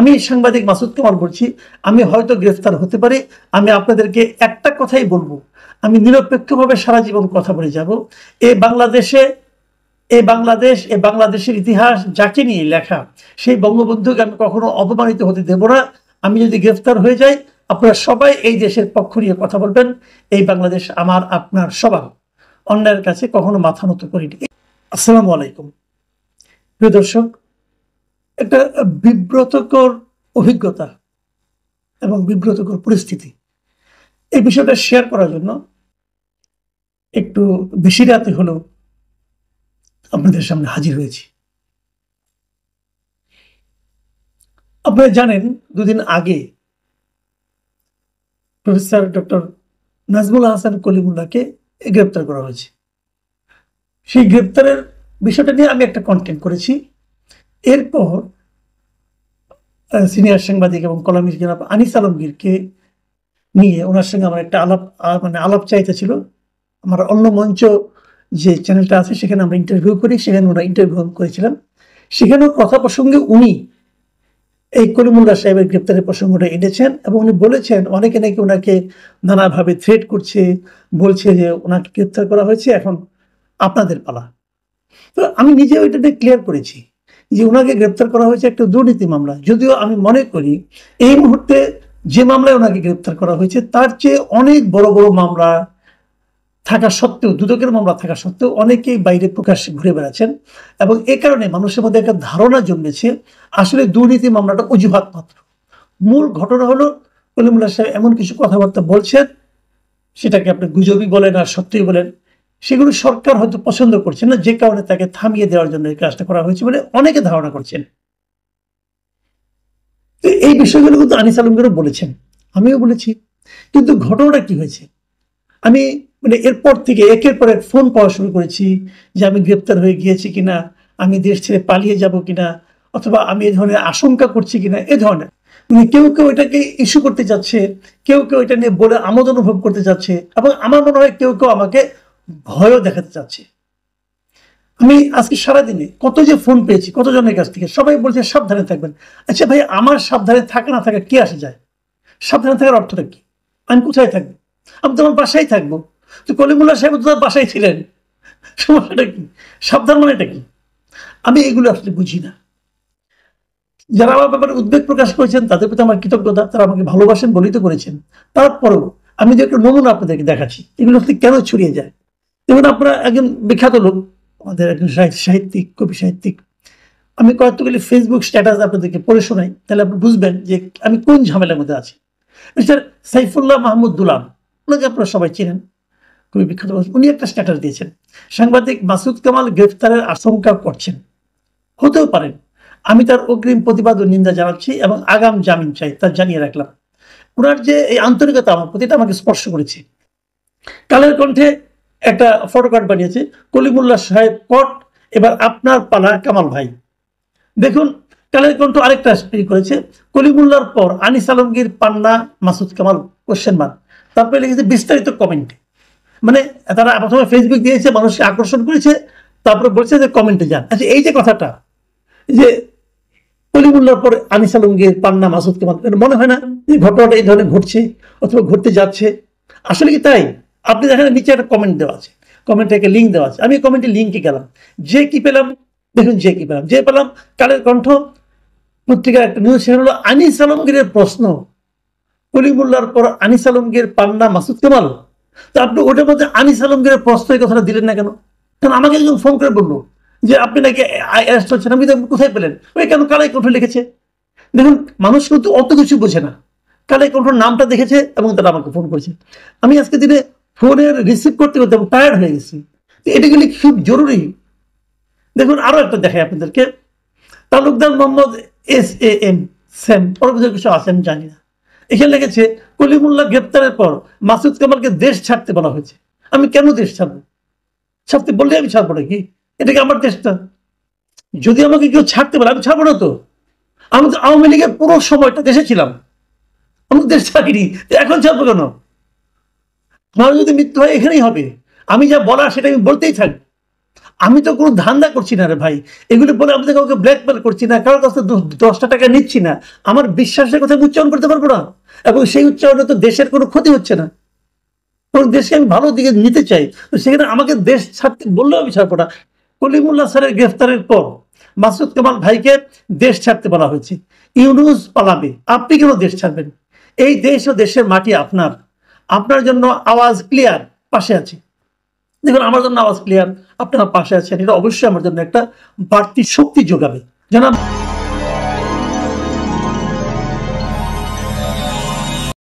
আমি সাংবাদিক মাসুদ কামাল বলছি, আমি হয়তো গ্রেফতার হতে পারি। আমি আপনাদেরকে একটা কথাই বলবো, আমি নিরপেক্ষভাবে সারা জীবন কথা বলে যাব। এই বাংলাদেশের ইতিহাস যাকে নিয়ে লেখা, সেই বঙ্গবন্ধুকে আমি কখনো অপমানিত হতে দেব না। আমি যদি গ্রেফতার হয়ে যাই, আপনারা সবাই এই দেশের পক্ষ নিয়ে কথা বলবেন। এই বাংলাদেশ আমার, আপনার সবার। অন্যায়ের কাছে কখনো মাথা নত করিনি। আসসালামু আলাইকুম। প্রিয় দর্শক, একটা বিব্রতকর অভিজ্ঞতা এবং বিব্রতকর পরিস্থিতি, এই বিষয়টা শেয়ার করার জন্য একটু বেশি রাতে হলেও আপনাদের সামনে হাজির হয়েছি। আপনারা জানেন, দুদিন আগে প্রফেসর ডক্টর নাজমুল হাসান কলিমুল্লাহকে গ্রেপ্তার করা হয়েছে। সেই গ্রেপ্তারের বিষয়টা নিয়ে আমি একটা কন্টেন্ট করেছি। এরপর সিনিয়র সাংবাদিক এবং কলামিস্ট জনাব আনিস আলমগীরকে নিয়ে ওনার সঙ্গে আমার একটা আলাপ চাইতে ছিল। আমার অন্য মঞ্চ যে চ্যানেলটা আছে সেখানে আমরা ইন্টারভিউ করি, সেখানে ওরা ইন্টারভিউ করেছিলাম। সেখানেও কথা প্রসঙ্গে উনি এই কলিমুল্লাহ সাহেবের গ্রেপ্তারের প্রসঙ্গটা এনেছেন এবং উনি বলেছেন অনেকে নাকি ওনাকে নানাভাবে থ্রেট করছে, বলছে যে ওনাকে গ্রেপ্তার করা হয়েছে, এখন আপনাদের পালা। তো আমি নিজে ওইটা ক্লিয়ার করেছি যে ওনাকে গ্রেপ্তার করা হয়েছে একটা দুর্নীতি মামলা। যদিও আমি মনে করি এই মুহূর্তে যে মামলায় ওনাকে গ্রেপ্তার করা হয়েছে তার চেয়ে অনেক বড় বড় মামলা থাকা সত্ত্বেও, দুদকের মামলা থাকা সত্ত্বেও অনেকেই বাইরে প্রকাশ্যে ঘুরে বেড়াচ্ছেন এবং এ কারণে মানুষের মধ্যে একটা ধারণা জন্মেছে আসলে দুর্নীতি মামলাটা অজুহাত মাত্র। মূল ঘটনা হলো কলিমুল্লাহ সাহেব এমন কিছু কথাবার্তা বলছেন, সেটাকে আপনি গুজবই বলেন আর সত্যিই বলেন, সেগুলো সরকার হয়তো পছন্দ করছে না, যে কারণে তাকে থামিয়ে দেওয়ার জন্য এই কাজটা করা হয়েছে বলে অনেকে ধারণা করছেন। তো এই বিষয়গুলো কিন্তু আনিস আলমগীরও বলেছেন, আমিও বলেছি। কিন্তু ঘটনাটা কি হয়েছে, আমি এরপর থেকে একের পর এক ফোন পাওয়া শুরু করেছি যে আমি গ্রেপ্তার হয়ে গিয়েছি কিনা, আমি দেশ ছেড়ে পালিয়ে যাব কিনা, অথবা আমি এ ধরনের আশঙ্কা করছি কিনা। এ ধরনের কেউ কেউ এটাকে ইস্যু করতে চাচ্ছে, কেউ কেউ এটা নিয়ে বলে আমোদ অনুভব করতে চাচ্ছে এবং আমার মনে হয় কেউ কেউ আমাকে ভয়ও দেখাতে চাচ্ছে। আমি আজকে সারাদিনে কত যে ফোন পেয়েছি কতজনের কাছ থেকে, সবাই বলছে সাবধানে থাকবেন। আচ্ছা ভাই, আমার সাবধানে থাকা না থাকা কি আসে যায়? সাবধানে থাকার অর্থটা কি? আমি কোথায় থাকবো? আমি তো আমার বাসায় থাকবো। তো কলিমুল্লাহ সাহেব তো তার বাসায় ছিলেন, সমস্যাটা কি? সাবধান মানে এটা কি? আমি এগুলো আসলে বুঝি না। যারা আমার ব্যাপারে উদ্বেগ প্রকাশ করেছেন তাদের প্রতি আমার কৃতজ্ঞতা, তারা আমাকে ভালোবাসেন বলেই তো করেছেন। তারপরেও আমি যে একটা নমুনা আপনাদেরকে দেখাচ্ছি, এগুলো আসলে কেন ছড়িয়ে যায়। যেমন আপনারা একজন বিখ্যাত লোক, আমাদের একজন সাহিত্যিক, কবি সাহিত্যিক, আমি কয়েকগুলি ফেসবুক স্ট্যাটাস আপনাদেরকে পড়ে শোনাই, তাহলে আপনি বুঝবেন যে আমি কোন ঝামেলার মধ্যে আছি। মিস্টার সাইফুল্লাহ মাহমুদ দুলাল, ওনাকে আপনারা সবাই চেনেন, খুবই বিখ্যাত। উনি একটা স্ট্যাটাস দিয়েছেন, সাংবাদিক মাসুদ কামাল গ্রেফতারের আশঙ্কা করছেন, হতেও পারেন, আমি তার অগ্রিম প্রতিবাদ ও নিন্দা জানাচ্ছি এবং আগাম জামিন চাই, তা জানিয়ে রাখলাম। ওনার যে এই আন্তরিকতা আমার প্রতি, এটা আমাকে স্পর্শ করেছে। কালের কণ্ঠে একটা ফটোকার্ড বানিয়েছে, কলিমুল্লাহ সাহেব কট, এবার আপনার পালা কামাল ভাই। দেখুন, কালের কণ্ঠ আরেকটা করেছে, কলিমুল্লাহর পর আনিস আলমগীর, পান্না, মাসুদ কামাল কোশ্চেন মার্ক। তারপরে লিখেছে বিস্তারিত কমেন্টে। তারা প্রথমে ফেসবুক দিয়েছে, মানুষকে আকর্ষণ করেছে, তারপরে বলছে যে কমেন্টে যান। আচ্ছা, এই যে কথাটা যে কলিমুল্লাহর পর আনিস আলমগীর, পান্না, মাসুদ কামাল, মনে হয় না যে ঘটনাটা এই ধরনের ঘটছে অথবা ঘটতে যাচ্ছে? আসলে কি তাই? আপনি দেখেন নিচে একটা কমেন্ট দেওয়া আছে, কমেন্টে একটা লিঙ্ক দেওয়া আছে। আমি কমেন্টের লিঙ্কে গেলাম, যে কি পেলাম দেখুন, যে পেলাম কালের কণ্ঠ পত্রিকার একটা নিউজ চ্যানেল হলো আনিস আলমগীরের প্রশ্ন, কলিমুল্লাহর পর আনিস আলমগীর, পান্না, মাসুদ কামাল। তো আপনি ওটার মধ্যে আনিস আলমগীরের প্রশ্ন এই কথাটা দিলেন না কেন? কারণ আমাকে একজন ফোন করে বললো যে আপনি নাকি অ্যারেস্ট হচ্ছেন। আমি কোথায় পেলেন? ওই কেন কালাই কণ্ঠ লিখেছে। দেখুন, মানুষ কিন্তু অত কিছু বোঝে না। কালাই কণ্ঠর নামটা দেখেছে এবং তারা আমাকে ফোন করেছে। আমি আজকে দিনে ফোনের রিসিভ করতে করতে টায়ার্ড হয়ে গেছি। এটা গেলে খুব জরুরি। দেখুন, আরো একটা দেখাই আপনাদেরকে, তালুকদার মোহাম্মদ SAM স্যাম, পরবর্তী কিছু আছে আমি জানি না। এখানে লেগেছে কলিমুল্লাহ গ্রেপ্তারের পর মাসুদ কামালকে দেশ ছাড়তে বলা হয়েছে। আমি কেন দেশ ছাড়বো? ছাড়তে বললে আমি ছাড়বো নাকি? এটা কি আমার দেশটা? যদি আমাকে কেউ ছাড়তে বলে আমি ছাড়বো না। তো আমি তো আওয়ামী লীগের পুরো সময়টা দেশে ছিলাম, আমি দেশ ছাড়িনি, এখন ছাড়বো কেন? আমার যদি মৃত্যু হয় এখানেই হবে। আমি যা বলার সেটা আমি বলতেই থাকি। আমি তো কোনো ধান্দা করছি না রে ভাই, এগুলো বলে আমি তো কাউকে ব্ল্যাকমেল করছি না, কারোর কাছে 10টা টাকা নিচ্ছি না, আমার বিশ্বাসের কথা উচ্চারণ করতে পারবো না, এবং সেই উচ্চারণে তো দেশের কোনো ক্ষতি হচ্ছে না, এবং দেশকে আমি ভালো দিকে নিতে চাই। তো সেখানে আমাকে দেশ ছাড়তে বললেও আমি ছাড়বো না। কলিমুল্লাহ স্যারের গ্রেফতারের পর মাসুদ কামাল ভাইকে দেশ ছাড়তে বলা হয়েছে, ইউনূস পালাবে, আপনি কেন দেশ ছাড়বেন? এই দেশ ও দেশের মাটি আপনার, আপনার জন্য আওয়াজ ক্লিয়ার, পাশে আছে। দেখুন, আমার জন্য আওয়াজ ক্লিয়ার, আপনারা পাশে আছেন, এটা অবশ্যই আমার জন্য একটা বাড়তি শক্তি যোগাবে। জানাব